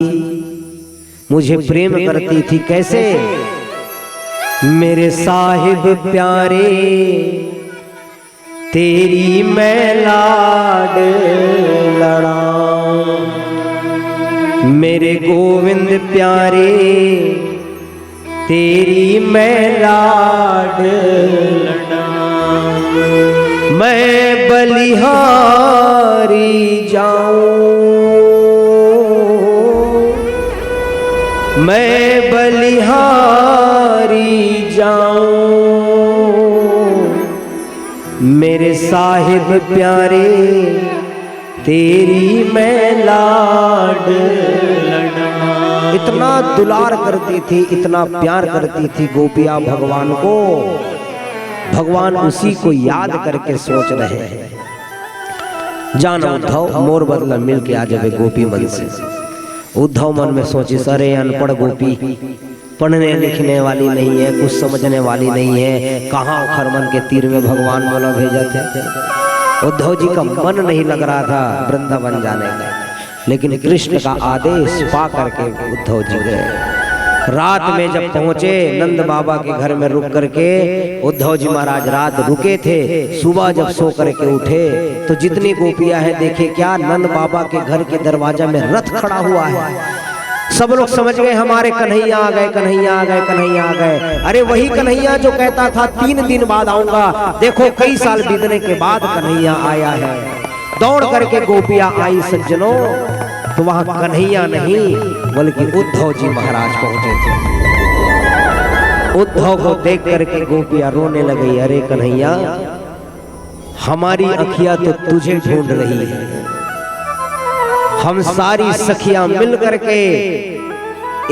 मुझे प्रेम करती थी कैसे। मेरे साहिब प्यारे तेरी मैं लाड लड़ाऊं, मेरे गोविंद प्यारे तेरी मैं लाड लड़ाऊं। मैं बलिहारी जाऊं, मैं बलिहारी जाऊं, मेरे साहिब प्यारे तेरी मैं लाड लड़ाऊं। इतना दुलार करती थी, इतना प्यार करती थी गोपियां भगवान को। भगवान उसी को याद करके सोच रहे हैं, जाना उद्धव मोर बदला मिल के आ जावे गोपी मन से। उद्धव मन में सोची सरे अनपढ़ गोपी, पढ़ने लिखने वाली नहीं है, कुछ समझने वाली नहीं है, कहाँ खरमन के तीर में भगवान बोला भेजा थे। उद्धव जी का मन नहीं लग रहा था वृंदावन जाने का, लेकिन कृष्ण का आदेश पा करके उद्धव जी गए। रात में जब पहुंचे नंद बाबा के घर में रुक करके, उद्धव जी महाराज रात रुके थे। सुबह जब सो करके उठे तो जितनी गोपियां हैं देखे क्या, नंद बाबा के घर के दरवाजा में रथ खड़ा हुआ है। सब लोग समझ गए हमारे कन्हैया आ गए, कन्हैया आ गए, कन्हैया आ गए। अरे वही कन्हैया जो कहता था 3 दिन बाद आऊंगा, देखो कई साल बीतने के बाद कन्हैया आया है। दौड़ करके गोपियां आई सज्जनों, तो वहां कन्हैया नहीं बल्कि उद्धव जी महाराज पहुंचे थे। उद्धव को देख करके गोपियां रोने लगी, अरे कन्हैया हमारी अखियां तो तुझे ढूंढ रही है, हम सारी सखियां मिल करके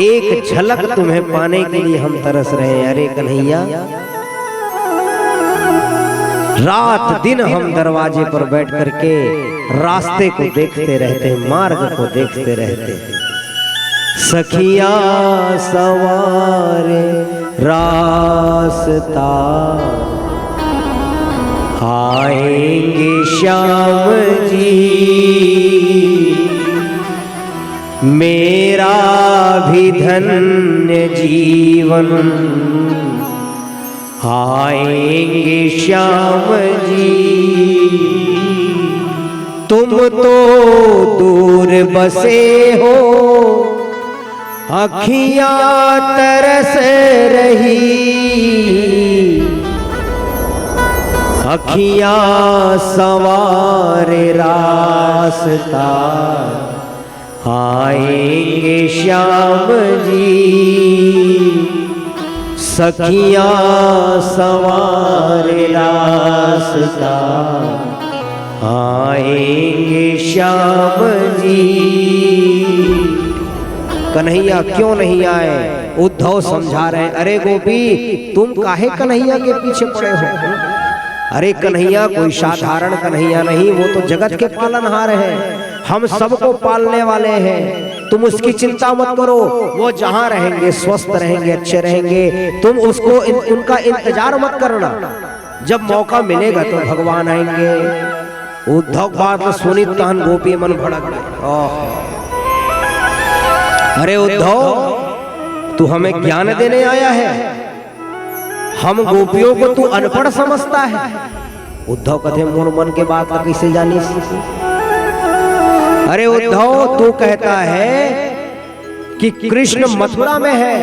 एक झलक तुम्हें पाने के लिए हम तरस रहे हैं। अरे कन्हैया रात दिन हम दरवाजे पर बैठ करके रास्ते को देखते रहते, मार्ग को देखते रहते। सखियां सवारे रास्ता, आएंगे श्याम जी, मेरा भी धन्य जीवन, आएंगे श्याम जी। तुम तो दूर बसे हो, अखियां तरस रही, अखियां सवार रास्ता, आएंगे श्याम जी। सखियां सवार रास्ता, आएंगे श्याम जी। कन्हैया क्यों नहीं आए? उद्धव समझा रहे, अरे गोपी तुम काहे कन्हैया के पीछे पड़े हो? अरे कन्हैया कोई साधारण कन्हैया नहीं, वो तो जगत के पालनहार हैं, हम सबको पालने वाले हैं। तुम उसकी चिंता मत करो, वो जहां रहेंगे स्वस्थ रहेंगे, अच्छे रहेंगे। तुम उसको उनका इंतजार मत करना, जब मौका मिलेगा तो भगवान आएंगे। उद्धव बात सुनी तहन गोपी मन भड़क गए। अरे उद्धव तू हमें ज्ञान देने आया है, हम गोपियों को तू अनपढ़ समझता है। उद्धव कहते मोर मन के बात कैसे जानी? अरे उद्धव तू कहता है कि कृष्ण मथुरा में है,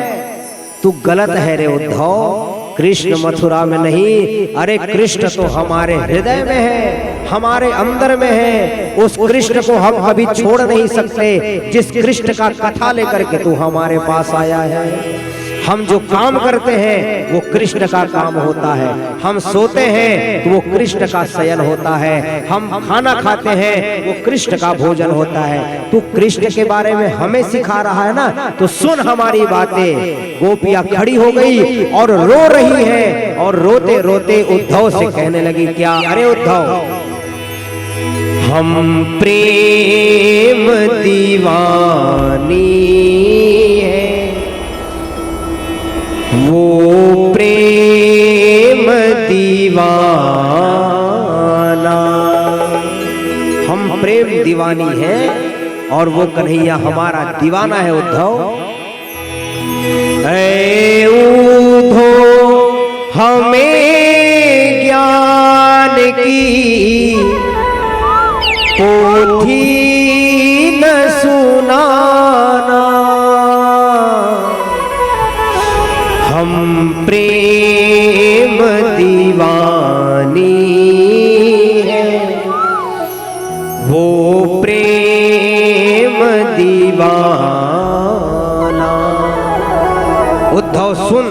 तू गलत है रे उद्धव। कृष्ण मथुरा में नहीं, अरे कृष्ण तो हमारे हृदय में है, हमारे अंदर में है। उस कृष्ण को हम कभी छोड़ नहीं सकते, जिस कृष्ण का कथा लेकर के तू हमारे पास आया है। हम जो काम करते हैं वो कृष्ण का काम होता है, हम सोते हैं तो वो कृष्ण का शयन होता है, हम खाना खाते हैं वो कृष्ण का भोजन होता है। तू कृष्ण के बारे में हमें सिखा रहा है ना, तो सुन हमारी बातें। गोपियां खड़ी हो गई और रो रही है, और रोते रोते उद्धव से कहने लगी क्या? अरे उद्धव हम प्रेम दीवानी है, वो प्रेम दीवाना। हम प्रेम दीवानी हैं और वो कन्हैया हमारा दीवाना है उद्धव। ऐ ऊधो हमें ज्ञान की पोथी न सुनाना, हम प्रेम दीवानी है, वो प्रेम दीवाना। उद्धव सुन,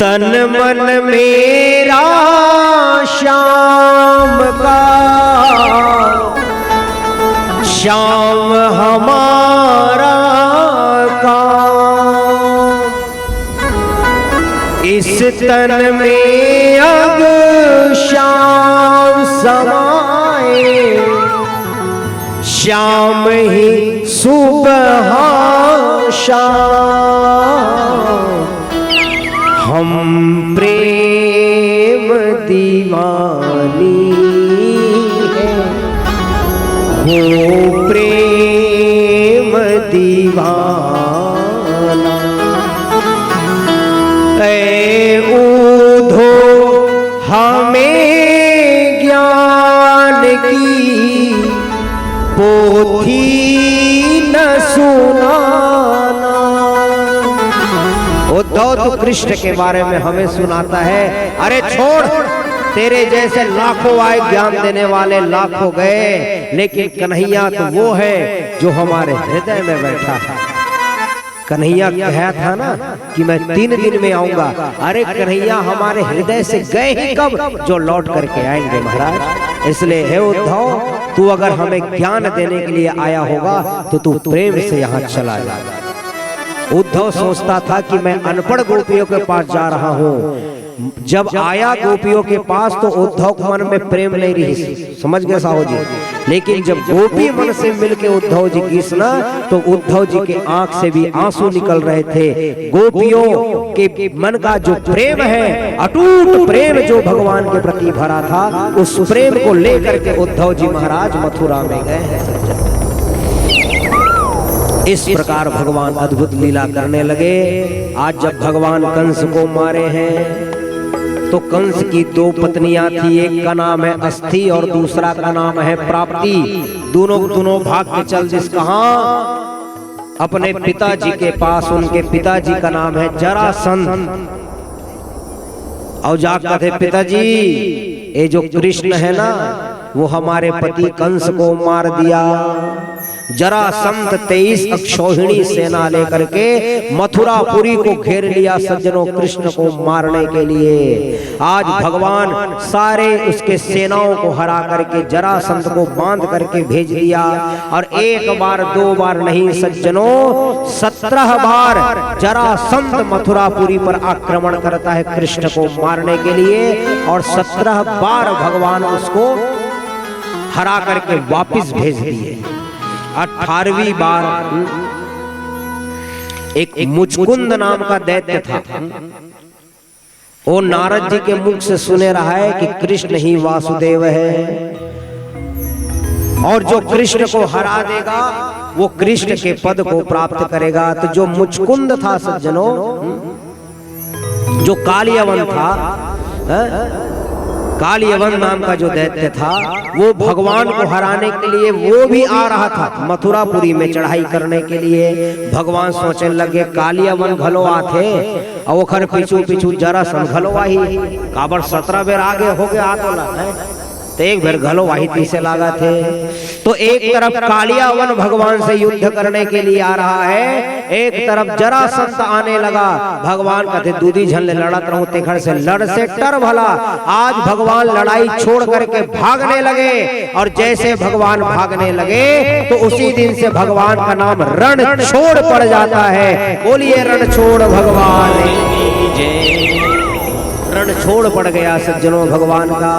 तन मन मेरा श्याम का, श्याम हमारा काम, इस तन में अब श्याम समाए, श्याम ही सुबह शाम, हम प्रेम दीवानी है, वो प्रेम दीवाना। ऐ ऊधो हमें ज्ञान की पोथी न सुनाना। उद्धव तो कृष्ण के बारे में हमें सुनाता है, अरे छोड़, तेरे जैसे लाखों आए ज्ञान देने वाले लाखों गए, लेकिन कन्हैया तो वो है जो हमारे हृदय में बैठा है। कन्हैया कहा था ना कि मैं 3 दिन में आऊंगा, अरे कन्हैया हमारे हृदय से गए ही कब, जो लौट करके आएंगे महाराज। इसलिए हे उद्धव, तू अगर हमें ज्ञान देने के लिए आया होगा तो तू प्रेम से यहाँ चला जा। उद्धव सोचता था कि मैं अनपढ़ गोपियों के पास जा रहा हूँ। जब आया गोपियों के पास तो उद्धव के मन में प्रेम नहीं रही, समझ गए साहू जी। लेकिन जब गोपी मन से मिलके उद्धव जी घिसना तो उद्धव जी के आंख से भी आंसू निकल रहे थे। गोपियों के मन का जो प्रेम है, अटूट प्रेम जो भगवान के प्रति भरा था, उस प्रेम को लेकर के उद्धव जी महाराज मथुरा में गए हैं। इस प्रकार भगवान अद्भुत लीला करने लगे। आज जब भगवान कंस को मारे हैं तो कंस की 2 पत्नियां थी, एक का नाम है अस्थि और दूसरा का नाम है प्राप्ति। दोनों भाग के चल जिस कहा अपने पिताजी के पास, उनके पिताजी का नाम है जरासंध। और जाकर थे, पिताजी ये जो कृष्ण है ना वो हमारे पति कंस को मार दिया। जरासंध 23 अक्षौहिणी सेना लेकर के मथुरापुरी को घेर लिया सज्जनों, कृष्ण को मारने के लिए। आज भगवान सारे उसके सेनाओं को हरा करके जरासंध को बांध करके भेज दिया। और 1 बार 2 बार नहीं सज्जनों, 17 बार जरासंध मथुरापुरी पर आक्रमण करता है कृष्ण को मारने के लिए। और 17 बार भगवान उसको हरा करके वापिस भेज दिए। 18वीं बार एक मुचकुंद नाम का दैत्य था, वो नारद जी के मुख से सुने रहा है कि कृष्ण ही वासुदेव है और जो कृष्ण को हरा देगा वो कृष्ण के पद को प्राप्त करेगा। तो जो मुचकुंद था सज्जनों, जो कालियवन था, कालियवन नाम का जो दैत्य था, वो भगवान को हराने के लिए वो भी आ रहा था मथुरापुरी में चढ़ाई करने के लिए। भगवान सोचने लगे कालियवन घलोआ थे और वो खर पीछू पीछू जरासंध घलोआ ही काबर 17 बेर आगे हो गया तो एक बेर घलोवाही पीछे लागा थे। तो एक तरफ कालियावन भगवान से युद्ध करने के लिए आ रहा है, एक तरफ जरासंध आने लगा। भगवान कहते दूधी झल्ले लड़त रहूं तेखर से लड़ से टर भला। आज भगवान लड़ाई छोड़ करके भागने लगे और जैसे भगवान भागने लगे तो उसी दिन से भगवान का नाम रण छोड़ पड़ जाता है। बोलिए रण छोड़ भगवान जय। रण छोड़ पड़ गया सज्जनों भगवान का।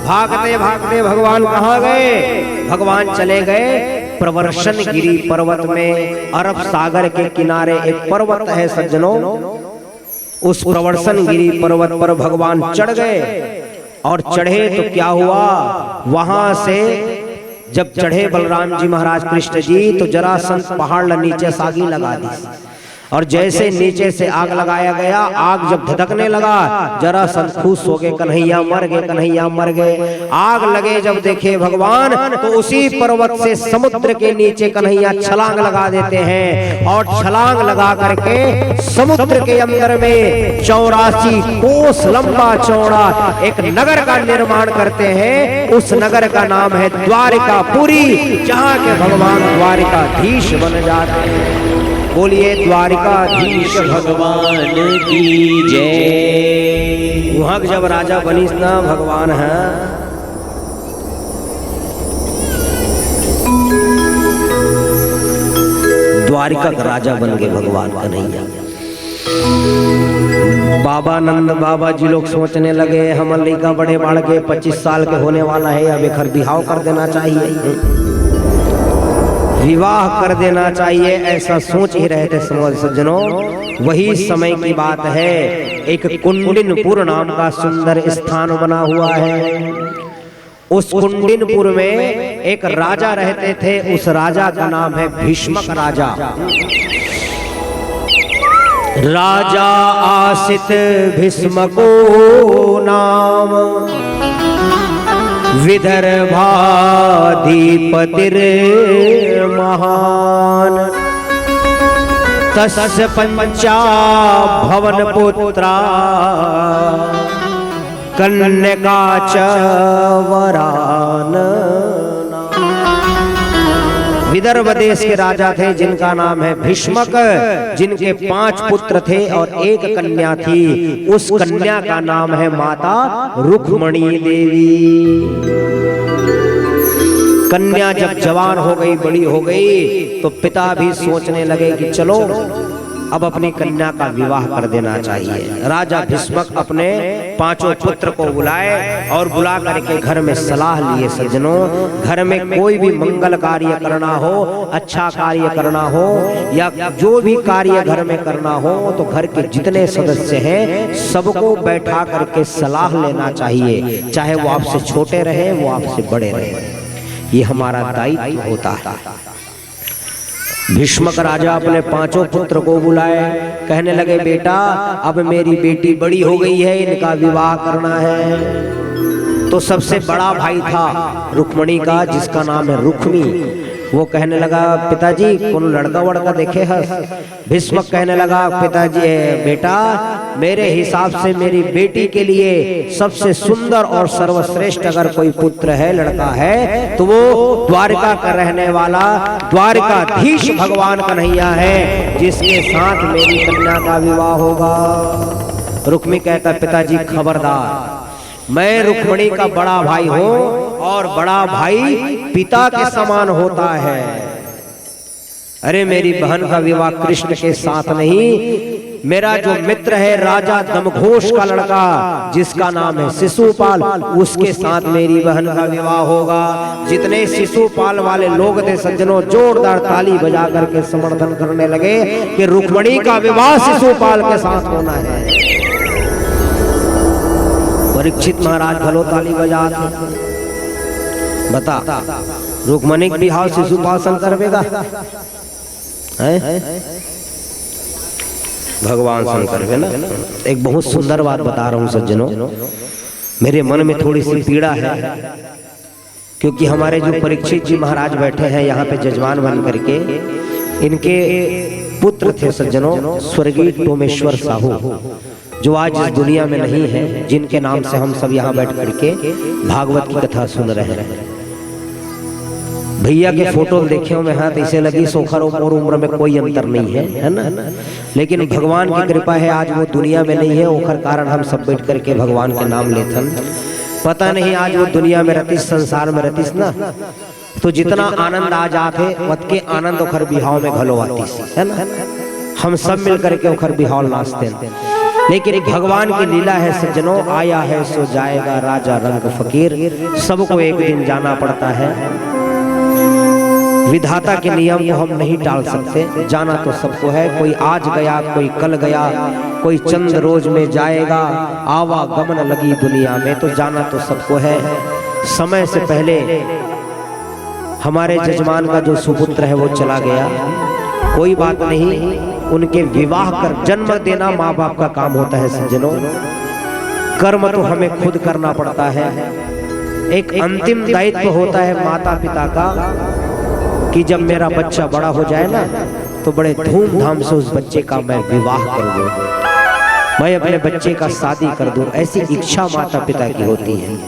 भागते भागते भगवान कहाँ गए? भगवान चले गए प्रवर्षण गिरी पर्वत में। अरब सागर के किनारे एक पर्वत है सज्जनों, उस प्रवर्षण गिरी पर्वत पर भगवान चढ़ गए। और चढ़े तो क्या हुआ, वहां से जब चढ़े बलराम जी महाराज कृष्ण जी तो जरासंध पहाड़ नीचे सागी लगा दी, और जैसे नीचे से आग लगाया गया, आग जब धधकने लगा जरासंध खुश हो गए, कन्हैया मर गए, कन्हैया मर गए। आग लगे जब देखे भगवान तो उसी पर्वत से समुद्र के नीचे कन्हैया छलांग लगा देते हैं, और छलांग लगा करके समुद्र के अंदर में 84 कोस लंबा चौड़ा एक नगर का निर्माण करते हैं। उस नगर का नाम है द्वारिकापुरी, जहाँ के भगवान द्वारिकाधीश बन जाते हैं। बोलिए द्वारिकाधीश भगवान की जय। वहां जब राजा बनीस ना भगवान है, द्वारिका का राजा बन गए भगवान कन्हैया। बाबा नंद बाबा जी लोग सोचने लगे हम लड़का बड़े बाढ़ के 25 साल के होने वाला है, अब एक बिहाव कर देना चाहिए, विवाह कर देना चाहिए, ऐसा सोच ही रहे थे समझ सज्जनों। वही समय की बात है, एक कुंडिनपुर नाम का सुंदर स्थान बना हुआ है। उस कुंडिनपुर में एक राजा रहते थे, उस राजा का नाम है भीष्मक राजा। राजा आसित भीष्मको नाम, विदर्भाधिपतिर महान, तस्य पंचा भवन पुत्रा कन्यका च वरान। विदर्भ देश के राजा थे जिनका नाम है भीष्मक, जिनके 5 पुत्र थे और 1 कन्या थी। उस कन्या का नाम है माता रुक्मणी देवी। कन्या जब जवान हो गई, बड़ी हो गई, तो पिता भी सोचने लगे कि चलो अब अपनी कन्या का विवाह कर देना चाहिए। राजा भीष्मक अपने 5 पुत्र को बुलाए और बुला करके घर में सलाह लिए। सज्जनों, घर में कोई भी मंगल कार्य करना हो, अच्छा कार्य करना हो, या जो भी कार्य घर में करना हो, तो घर के जितने सदस्य हैं सबको बैठा करके सलाह लेना चाहिए, चाहे वो आपसे छोटे रहे, वो आपसे बड़े रहे। ये हमारा दायित्व होता है। भीष्मक राजा अपने 5 पुत्र को बुलाए, कहने लगे बेटा अब मेरी बेटी बड़ी हो गई है, इनका विवाह करना है। तो सबसे बड़ा भाई था रुक्मणी का, जिसका नाम है रुक्मी। वो कहने लगा पिताजी कौन लड़का वड़का देखे है। भीष्मक कहने लगा पिताजी बेटा मेरे हिसाब से मेरी बेटी के लिए सबसे सुंदर और सर्वश्रेष्ठ अगर कोई पुत्र है, लड़का है, तो वो द्वारिका का रहने वाला द्वारिकाधीश भगवान कन्हैया है, जिसके साथ मेरी कन्या का विवाह होगा। रुक्मी कहता पिताजी खबरदार, मैं रुक्मणी का बड़ा भाई हूं और बड़ा भाई पिता के समान होता है। अरे मेरी बहन का विवाह कृष्ण के साथ नहीं, मेरा जो मित्र है राजा दमघोष का लड़का जिसका नाम है शिशुपाल, उसके साथ मेरी बहन का विवाह होगा। जितने शिशुपाल वाले लोग थे सज्जनों, जोरदार ताली बजा करके समर्थन करने लगे कि रुक्मणी का विवाह शिशुपाल के साथ होना है। परीक्षित महाराज भलो ताली बजाते, बता रुक्मणी भी हाव शिशुपाल शंकर बेगा भगवान शंकर है ना। एक बहुत सुंदर बात बता रहा हूं सज्जनों, मेरे मन में थोड़ी सी पीड़ा है, क्योंकि हमारे जो परीक्षित जी महाराज बैठे हैं यहाँ पे जजमान बन करके, इनके पुत्र थे सज्जनों स्वर्गीय टोमेश्वर साहू, जो आज इस दुनिया में नहीं है, जिनके नाम से हम सब यहाँ बैठ करके भागवत की कथा सुन रहे हैं। भैया के फोटो देखे हो में हाथ इसे लगी, सोखर और उम्र में कोई अंतर नहीं है ना। लेकिन भगवान की कृपा है आज वो दुनिया में नहीं है, ओखर कारण हम सब बैठ करके भगवान के नाम लेथन। पता नहीं आज वो दुनिया में रहतीस, संसार में रहतीस ना, तो जितना आनंद आ जाते वत के आनंद ओखर बिहाव में घलो आतीस है ना। हम सब मिल करके ओखर बिहाव नाचते, लेकिन एक भगवान की लीला है सज्जनों, आया है सो जाएगा राजा रंग फकीर, सबको एक दिन जाना पड़ता है। विधाता के नियम को हम नहीं टाल सकते, जाना तो सबको है। कोई आज गया, कोई कल गया, कोई चंद रोज में जाएगा, आवागमन लगी दुनिया में, तो जाना तो सबको है। समय से पहले हमारे जजमान का जो सुपुत्र है वो चला गया, कोई बात नहीं, उनके विवाह कर जन्म देना माँ बाप का काम होता है सज्जनों। कर्म तो हमें खुद करना पड़ता है। एक अंतिम दायित्व होता है माता पिता का कि जब मेरा बच्चा बड़ा हो जाए ना तो बड़े धूमधाम से उस बच्चे का मैं विवाह कर दूं, मैं अपने बच्चे का शादी कर दूं, ऐसी इच्छा माता पिता की होती है।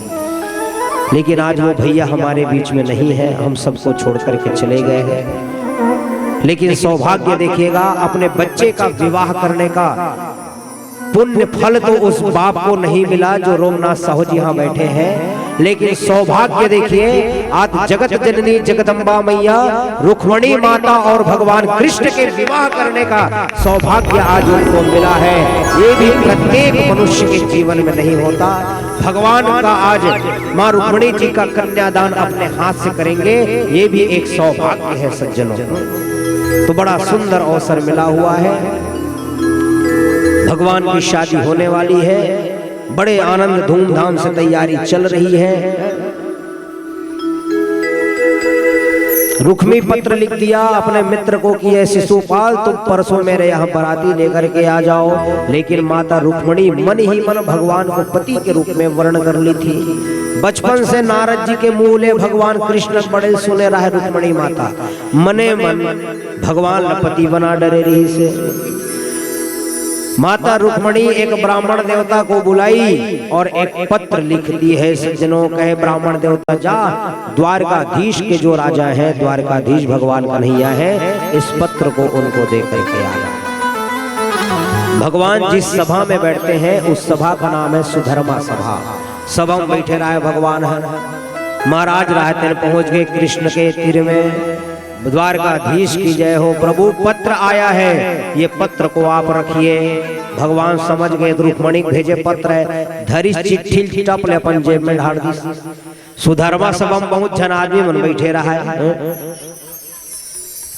लेकिन आज वो भैया हमारे बीच में नहीं है, हम सबको छोड़ करके चले गए हैं। लेकिन सौभाग्य देखिएगा, अपने बच्चे का विवाह करने का पुण्य फल तो उस बाप को नहीं मिला जो रोमनाथ साहू जी यहाँ बैठे हैं, लेकिन सौभाग्य देखिए आज जगत जननी जगदम्बा मैया रुक्मणी माता और भगवान कृष्ण के विवाह करने का सौभाग्य आज उनको मिला है। ये भी प्रत्येक मनुष्य के जीवन में नहीं होता। भगवान का आज माँ रुक्मणी जी का कन्यादान अपने हाथ से करेंगे, ये भी एक सौभाग्य है सज्जनों। तो बड़ा सुंदर अवसर मिला हुआ है, भगवान की शादी होने वाली है, बड़े आनंद धूमधाम से तैयारी चल रही है। रुक्मी पत्र लिख दिया अपने मित्र को कि ये शिशुपाल तुम परसों मेरे यहाँ बराती लेकर के आ जाओ, लेकिन माता रुक्मणी मन ही मन भगवान को पति के रूप में वर्ण कर ली थी। बचपन से नारद जी के मुंह ले भगवान कृष्ण बड़े सुने रहे रुक्मणी माता, मने मन भगवान पति बना डरे रही से। माता रुक्मणी एक ब्राह्मण देवता को बुलाई और एक पत्र लिख दी है सज्जनों। कहे ब्राह्मण देवता जा द्वारकाधीश के जो राजा हैं, द्वारकाधीश भगवान कन्हैया है, इस पत्र को उनको दे करके आना। भगवान जिस सभा में बैठते हैं उस सभा का नाम है सुधर्मा सभा। सभा में बैठे रहे भगवान है, महाराज राहतन पहुंच गए कृष्ण के तीर में। द्वारकाधीश की जय हो प्रभु, पत्र आया है, ये पत्र को आप रखिए। भगवान समझ गए रुक्मणी भेजे पत्र है, धरी चिट्ठी टपले अपन जेब में ढाल दी। सुधर्मा सभा में बहुत जन आदमी मन बैठे रहा है।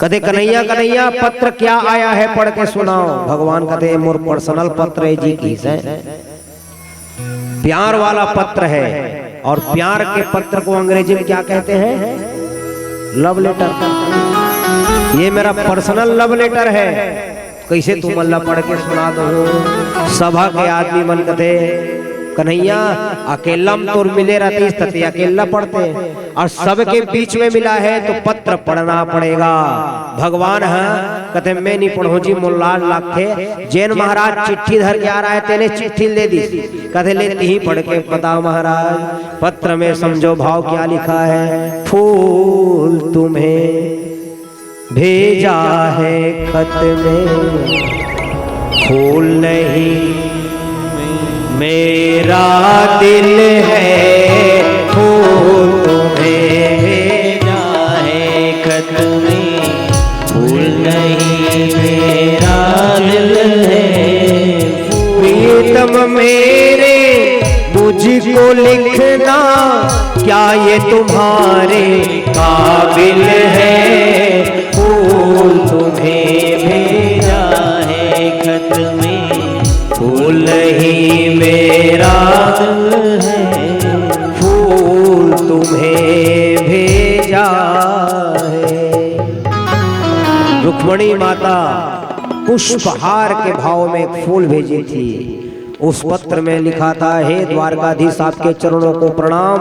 कदे कन्हैया कन्हैया पत्र क्या आया है पढ़ के सुनाओ। भगवान कहते मोर पर्सनल पत्र है जी की से, प्यार वाला पत्र है। और प्यार के पत्र को अंग्रेजी में क्या कहते हैं? Love letter. ये मेरा पर्सनल लव लेटर है, कैसे तुम अल्लाह पढ़ के सुना दो। सभा के आदमी मन कहते कन्हैया अकेला तो मिले रहती तते अकेला पढ़ते, और सबके बीच में मिला है तो पत्र पढ़ना पड़ेगा। भगवान है कहते मैं नहीं पढ़ू जी, मुल्ला लाखे जैन महाराज चिट्ठी धर के आ रहा है, तेने चिट्ठी ले दी। कहते लेते ही पढ़ के बताओ महाराज, पत्र में समझो भाव क्या लिखा है। फूल तुम्हें भेजा है खत में, फूल नहीं मेरा दिल है। फूल तुम्हें भेजा है खत में, फूल नहीं मेरा दिल है। प्रीतम मेरे मुझको लिखना, क्या ये तुम्हारे काबिल है। फूल तुम्हें भेजा है खत में, फूल ही मेरा दिल है। फूल तुम्हें भेजा है। रुक्मणी माता पुष्पहार के भाव में एक फूल भेजी थी। उस पत्र में लिखा था, हे द्वारकाधीश आपके चरणों को प्रणाम,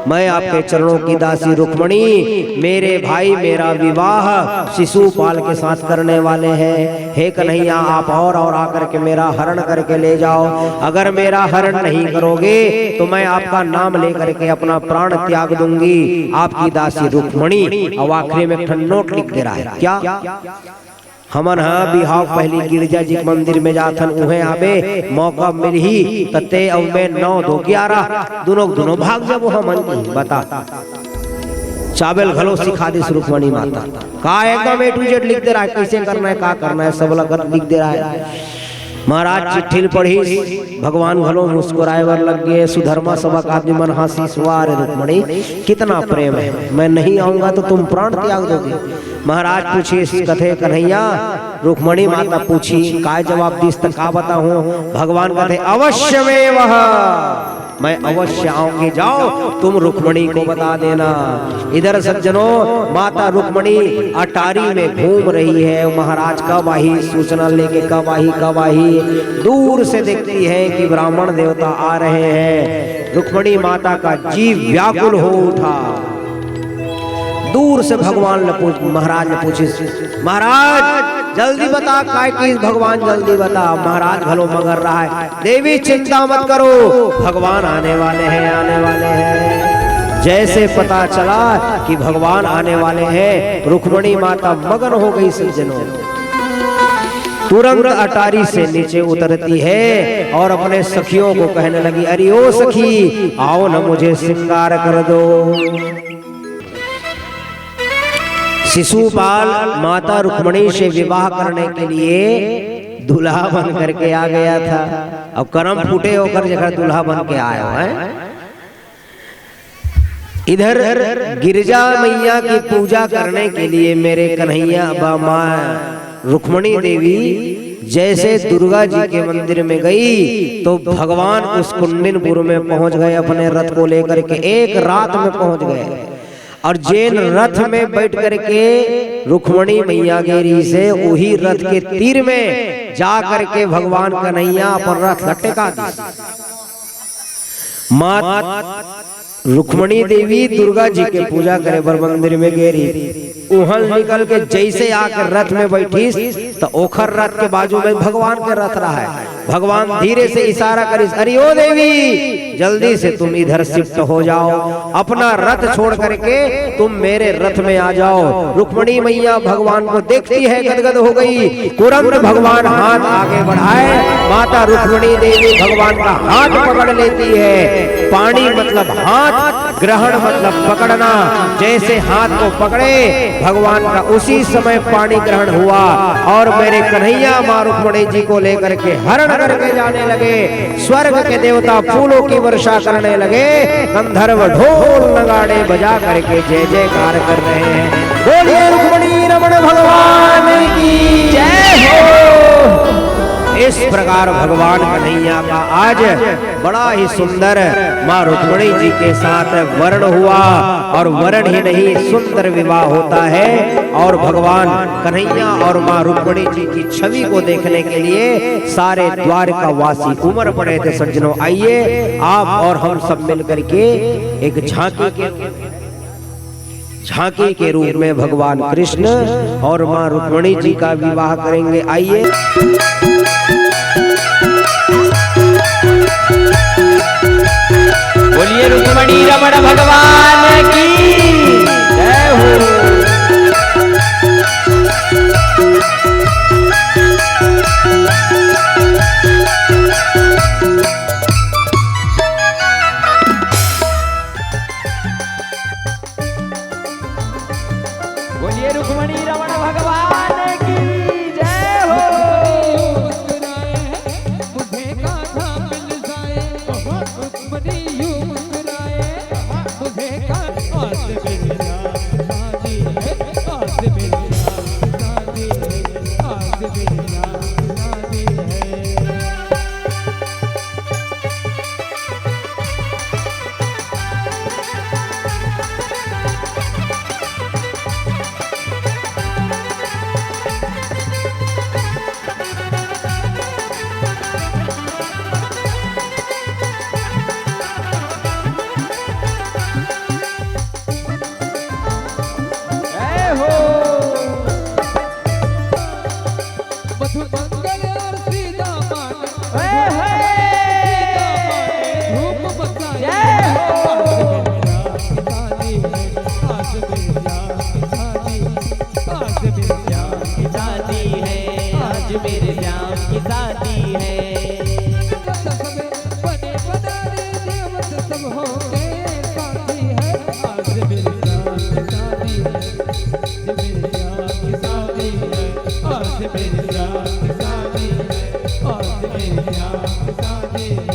मैं आपके चरणों की दासी रुक्मणी, मेरे भाई मेरा विवाह शिशुपाल के साथ करने वाले हैं। हे कन्हैया आप और आकर के मेरा हरण करके ले जाओ। अगर मेरा हरण नहीं करोगे तो मैं आपका नाम लेकर के अपना प्राण त्याग दूंगी। आपकी दासी रुक्मणी। और आखिरी में नोट लिख दे रहा है क्या? हमन हाँ बिहाव पहली गिरजा जी मंदिर में जाथन उहे आबे, मौका मिल ही तते अब में 9 2 11 दोनों भाग जब हमन बता चावल घलो सिखा दे रुक्मणी माता का एकदम A to Z लिख दे रहा है, कैसे करना है का करना है सब लगत लिख दे रहा है। महाराज चिट्ठी पढ़ी, भगवान घलो मुस्कुराए वर लग गए। सुधर्मा सभा का आदमी मन हंसी सुवार रुक्मणी कितना प्रेम है, मैं नहीं आऊंगा तो तुम प्राण त्याग दोगे। महाराज पूछी इस कथे कन्हैया, रुक्मणी माता पूछी काय जवाब दीस तक का बताऊं। भगवान कहते अवश्य में वह मैं अवश्य आऊंगी, जाओ तुम रुक्मणी को बता देना। इधर सज्जनों माता रुक्मणी अटारी में घूम रही है। महाराज कब आई सूचना लेके, कब आई दूर से देखती है कि ब्राह्मण देवता आ रहे हैं। रुक्मणी माता का जीव व्याकुल हो उठा। दूर से भगवान महाराज ने पूछी, महाराज जल्दी बता काय की भगवान, जल्दी बता। महाराज भलो मगर रहा है, देवी चिंता मत करो, भगवान आने वाले हैं। जैसे पता चला कि भगवान आने वाले हैं, रुक्मणी माता मगन हो गई सज्जनों। तुरंत अटारी से नीचे उतरती है और अपने सखियों को कहने लगी, अरे ओ सखी आओ न मुझे श्रृंगार कर दो। शिशुपाल माता रुक्मणी से विवाह करने के लिए दूल्हा बन करके आ गया था। अब करम फूटे होकर जगह दूल्हा बन के आया है। इधर गिरजा मैया की पूजा करने के लिए मेरे कन्हैया माँ रुक्मणी देवी जैसे दुर्गा जी के मंदिर में गई तो भगवान उस कुंडिनपुर में पहुंच गए। अपने रथ को लेकर के एक रात में पहुंच गए और जैन रथ में बैठ करके रुक्मणी मैया गेरी से वही रथ के तीर में जा करके भगवान कन्हैया पर रथ टेका दी। माँ रुक्मणी देवी दुर्गा जी के पूजा करे बर मंदिर में गेरी, उहल निकल के जैसे आकर रथ में बैठी तो ओखर रथ के बाजू में भगवान के रथ रहा है। भगवान धीरे से इशारा करी, अरे ओ देवी जल्दी से तुम इधर शिफ्ट हो जाओ, अपना रथ छोड़ करके तुम मेरे रथ में आ जाओ। रुक्मणी मैया भगवान को देखती है, गदगद हो गई। तुरंत भगवान हाथ आगे बढ़ाए, माता रुक्मणी देवी भगवान का हाथ पकड़ लेती है। पानी मतलब हाथ, ग्रहण मतलब पकड़ना। जैसे हाथ को पकड़े भगवान का उसी समय पानी ग्रहण हुआ और मेरे कन्हैया मां रुक्मणी जी को लेकर के हरण करके जाने लगे। स्वर्ग के देवता फूलों की वर्षा करने लगे, गंधर्व ढोल नगाड़े बजा करके जय जयकार कर रहे हैं। बोलिए रुक्मणी रमण भगवान की जय हो। इस प्रकार भगवान कन्हैया का आज बड़ा ही सुंदर मां रुक्मणी जी के साथ वर्ण हुआ और वर्ण ही नहीं सुंदर विवाह होता है। और भगवान कन्हैया और मां रुक्मणी जी की छवि को देखने के लिए सारे द्वारका वासी उमड़ पड़े थे। सज्जनों आइए आप और हम सब मिलकर के एक झांकी के रूप में भगवान कृष्ण और मां रुक्मणी जी का विवाह करेंगे। आइए बोलिए रुक्मणी रमण भगवान की जय हो। बोलिए रुक्मणी रमण भगवान की जय हो। मुझे कान्हा मिल जाए, रुक्मणी यूं मुस्कुराए, मुझे कान्हा मिल जाए, शादी है, आज मिल जाए, शादी है, आज मिल जाए, शादी है। मेरे श्याम की शादी है। बने बनाने देवत सब होंगे साथी है, आज मेरे श्याम की शादी है, मेरे श्याम की शादी है, आज मेरे श्याम की शादी है, आज मेरे श्याम की शादी है,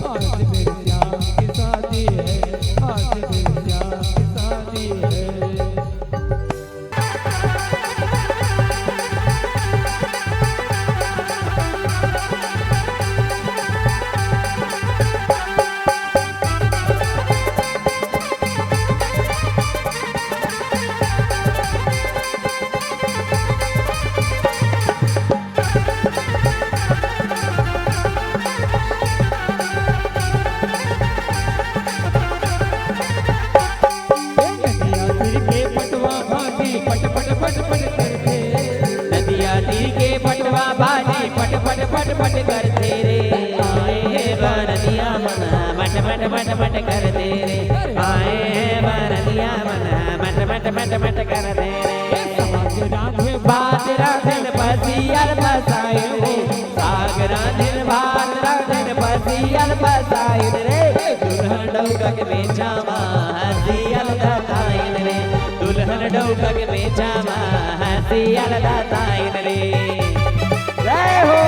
आज मेरे श्याम की शादी है, आज मेरे श्याम की शादी है। राधन पसियल पसाइल रे सागरा दिन भात राधन पसियल पसाइल रे दुल्हन डौकक में जामा हसियल दाताइल रे दुल्हन डौकक में जामा हसियल दाताइल रे जय हो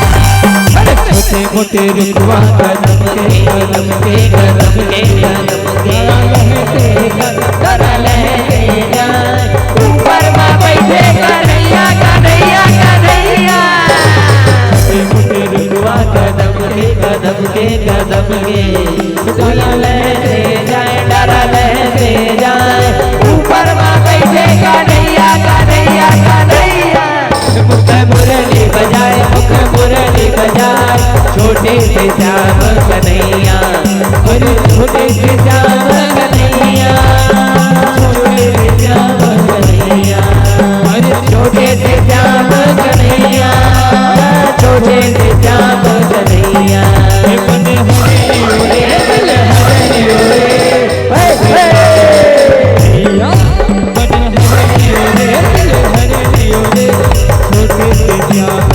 छोटे मोटे रुकवा कदम के कदम के कदम के कदम के लहके जाए ऊपर माँ बैठे कन्हैया कन्हैया कन्हैया छोटे मोटे रुकवा कदम के कदम के कदम के डरा लहके जाए डरा लहके जाए ऊपर माँ बैठे कन्हैया कन्हैया कन्हैया मुख मुरली बजाए मुख मुरली बजाए छोटे से श्याम कन्हैया अरे छोटे से श्याम कन्हैया छोटे से श्याम कन्हैया अरे छोटे से श्याम कन्हैया छोटे से श्याम कन्हैया बन हरे बन छोटे से श्याम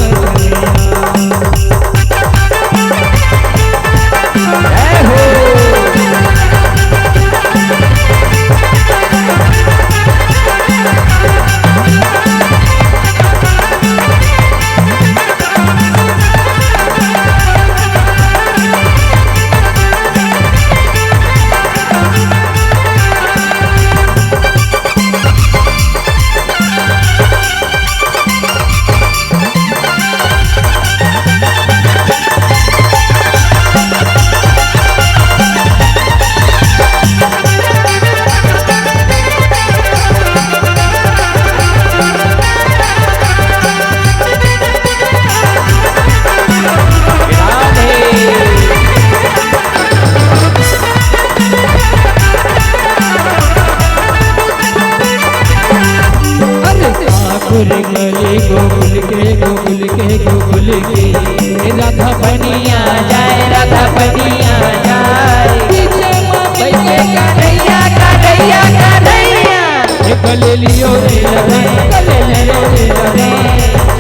गोकुल के राधा बनिया जाए राधा बनिया जाए बैठे कन्हैया कन्हैया कन्हैया गले लियो रे लगे गले लियो रे लगे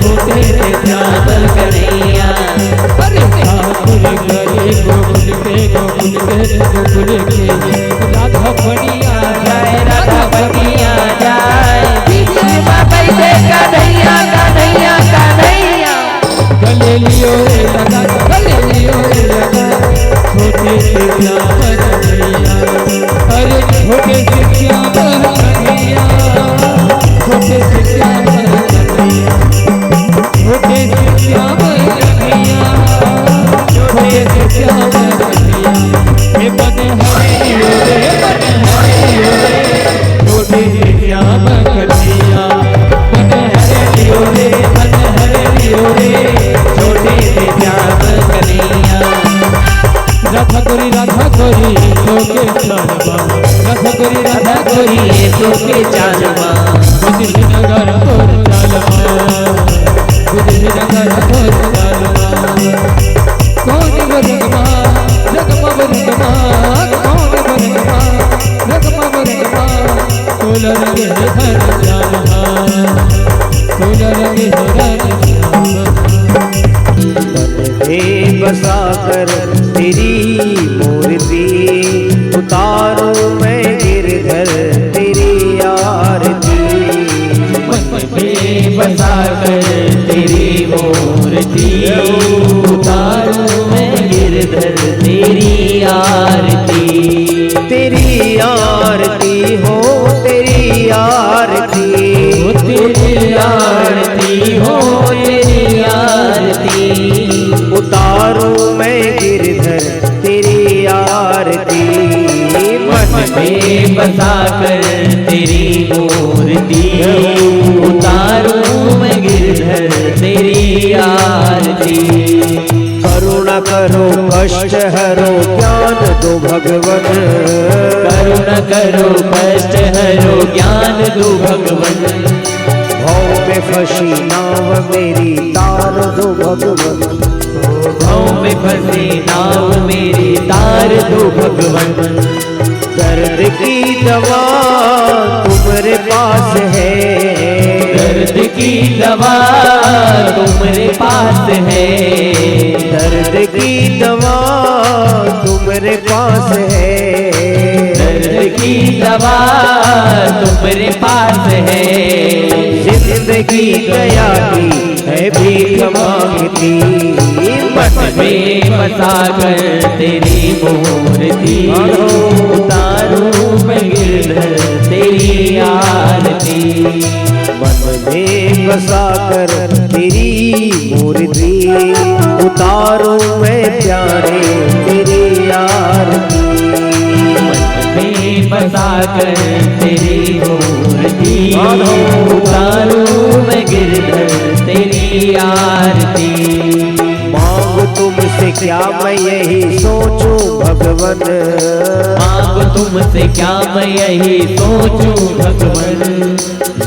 छोटे से श्याम कन्हैया अरे ठाकुर गले गोकुल के राधा बनिया जाए राधा बनिया जाए बैठे कन्हैया कन्हैया कन्हैया गले लियो रे लगा गले लियो रे लगा छोटे से श्याम कन्हैया अरे छोटे से श्याम कन्हैया छोटे से श्याम कन्हैया छोटे से श्याम कन्हैया छोटे से श्याम कन्हैया हे बने हरे रे बने हरे रे छोटे से श्याम कन्हैया बने हरे लियो रे बने हरे लियो रे छोटे से श्याम कन्हैया राधा गोरी सोके चालवा राधा गोरी सोके चालवा बुद्धि नगर तोर चालवा बुद्धि नगर तोर चालवा कौन बरगमा रगमा बरगमा कौन बरगमा रगमा बरगमा तोल रंगे हर चालवा तोल रंगे हर में बसा कर तेरी मूर्ति उतारो मैं गिरधर तेरी आरती मन में बसा कर तेरी मूर्ति उतारो मैं गिरधर तेरी आरती तेरी आरती हो तेरी आरती तेरी आरती हो तेरी आरती उतारो मैं गिरधर तेरी आरती मन में बसा कर तेरी मूर्ति उतारो मैं गिरधर तेरी आरती करुणा करो कष्ट हरो ज्ञान दो भगवन करुणा करो कष्ट हरो ज्ञान दो भगवन भव में फंसी नाव मेरी तार दो भगवन, पाँव में फंसी नाव मेरी तार दो भगवन। दर्द की दवा तुम्हारे पास है, दर्द की दवा तुम्हारे पास है, दर्द की दवा तुम्हारे पास है, दर्द की दवा तुम्हारे पास है। जिंदगी दया की है भीख मांगती, मन में बसा कर तेरी मूर्ति, उतारूं मैं गिरधर तेरी आरती। मन में बसा कर तेरी मूर्ति, उतारूं मैं प्यारे तेरी आरती। में बसा कर तेरी मूर्ति, उतारूं मैं गिरधर तेरी आरती। मांग तुमसे क्या मैं यही सोचूं भगवन, मांग तुमसे क्या मैं यही सोचूं भगवन।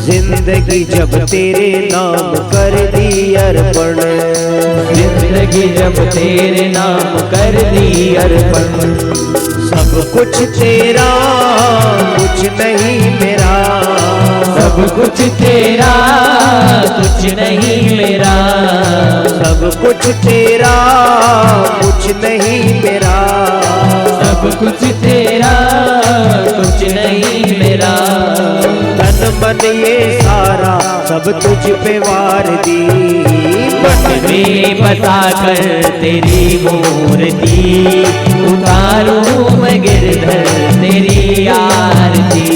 जिंदगी जब तेरे नाम कर दी अर्पण, जिंदगी जब तेरे नाम कर दी अर्पण। सब कुछ तेरा कुछ नहीं मेरा, सब कुछ तेरा कुछ नहीं मेरा, सब कुछ तेरा कुछ नहीं मेरा, सब कुछ तेरा कुछ नहीं मेरा। तन मन ये सारा सब तुझ पे वार दी, मन में बसा कर तेरी मूर्ति, उतारूं मैं गिरधर तेरी आरती।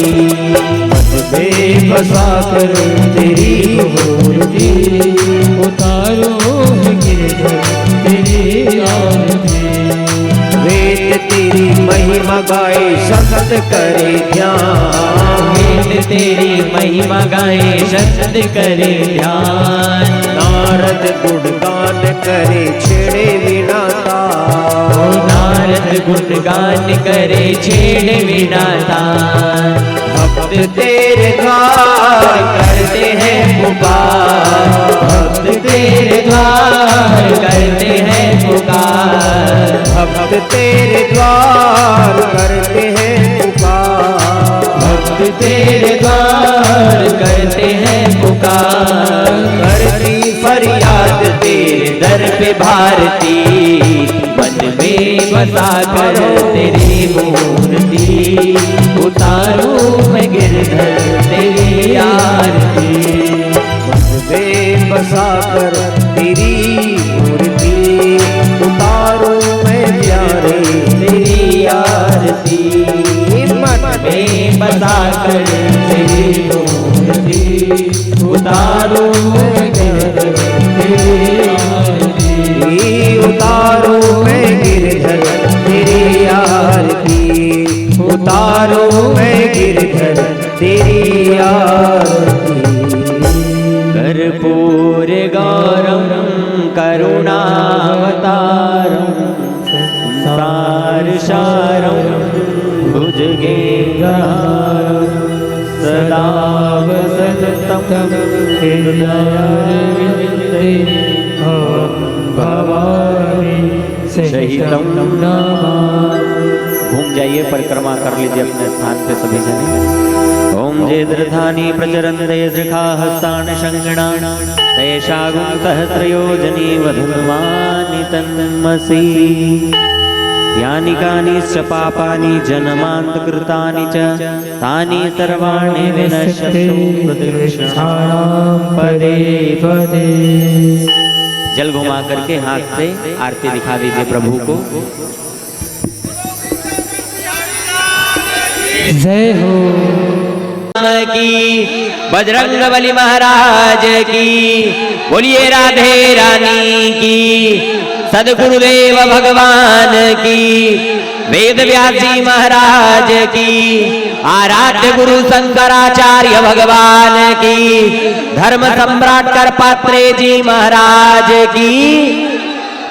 मन में बसा कर तेरी मूर्ति, उतारूं मैं गिरधर तेरी आरती। वेद तेरी महिमा गाए संत करे ध्यान, वेद तेरी महिमा गाए शब्द करे ध्यान। नारद गुणगान करे छेड़े वीणा तान, नारद गुणगान करे छेड़े वीणा तान। भक्त तेरे द्वार करते हैं पुकार, भक्त तेरे द्वार करते हैं पुकार, भक्त तेरे द्वार करते हैं पुकार, भक्त तेरे द्वार करते हैं पुकार। करती फरियाद तेरे दर पे भारती, मन में बसा कर तेरी मूर्ति, उतारूं मैं गिरधर तेरी आरती। मन में बसा कर तेरी मूर्ति, उतारूं मैं प्यारे तेरी आरती। मन में बसा कर तेरी मूर्ति, उतारूं मैं गिरधर तेरी आरती। उतारूं मैं गिरधर तेरी आरती, उतारूं मैं गिरधर तेरी आरती। कर्पूर गौरम करुणावतारम, संसार सारम भुजगेन्द्रहारम, सदा वसन्तं हृदयारविन्दे भवामि सहितं नमामि। घूम जाइए, परिक्रमा कर लीजिए अपने स्थान पे सभी जने। ओम जेद्रधानी प्रचरन्ते दृखा हस्तानि शङ्गणानि, तेषागुं सहस्रयोजनी वधन्वानि तन्मसि। यानि कानिश्च पापानि जन्मान्तकृतानि च, तानि सर्वाणि विनश्यन्तु प्रतिक्षणां पदे पदे। जल घुमा करके हाथ से आरती दिखा दीजिए प्रभु को। जय हो की बजरंगबली महाराज की, बोलिए राधे रानी की, सदगुरुदेव भगवान की, वेद व्यासी महाराज की, आराध्य गुरु शंकराचार्य भगवान की, धर्म सम्राट करपात्रे जी महाराज की,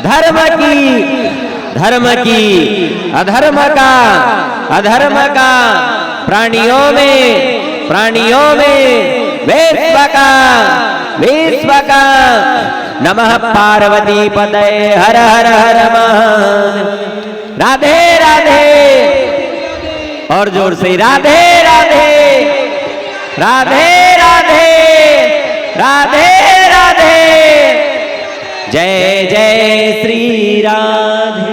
धर्म की अधर्म का प्राणियों में वैश्व का विश्वकर्मा नमः पार्वती पतये हर हर हर महादेव। राधे राधे और जोर से राधे राधे राधे राधे राधे राधे जय जय श्री राधे।